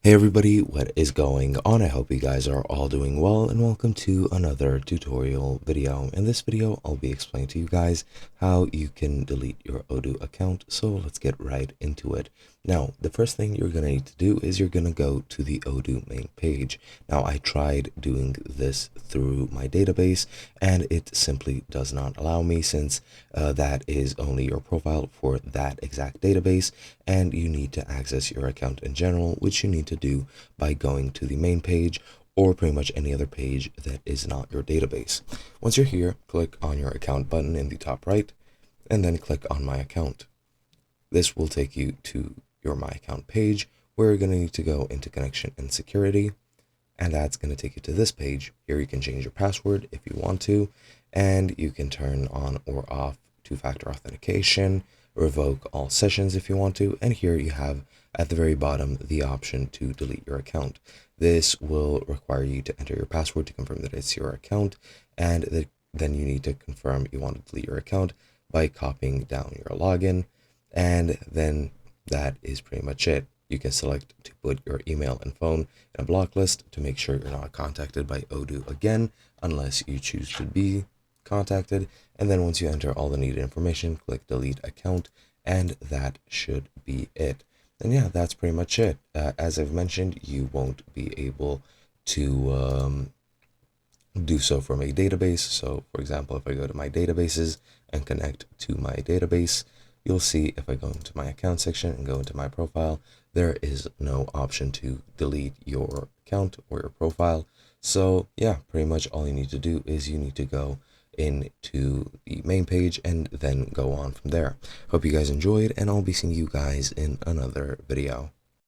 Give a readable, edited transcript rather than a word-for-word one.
Hey everybody, what is going on? I hope you guys are all doing well and welcome to another tutorial video. In this video, I'll be explaining to you guys how you can delete your Odoo account. So let's get right into it. Now, the first thing you're going to need to do is you're going to go to the Odoo main page. Now, I tried doing this through my database and it simply does not allow me since that is only your profile for that exact database and you need to access your account in general, which you need to do by going to the main page or pretty much any other page that is not your database. Once you're here, click on your account button in the top right and then click on my account. This will take you to your my account page where you're going to need to go into connection and security, and that's going to take you to this page. Here you can change your password if you want to, and you can turn on or off two-factor authentication, revoke all sessions if you want to, and here you have at the very bottom the option to delete your account. This will require you to enter your password to confirm that it's your account, and then you need to confirm you want to delete your account by copying down your login, and then that is pretty much it. You can select to put your email and phone in a block list to make sure you're not contacted by Odoo again unless you choose to be contacted, and then once you enter all the needed information, click delete account, and that should be it. And yeah, that's pretty much it. As I've mentioned, you won't be able to do so from a database. So for example, if I go to my databases and connect to my database, you'll see if I go into my account section and go into my profile, there is no option to delete your account or your profile. So yeah, pretty much all you need to do is you need to go into the main page and then go on from there. Hope you guys enjoyed, and I'll be seeing you guys in another video.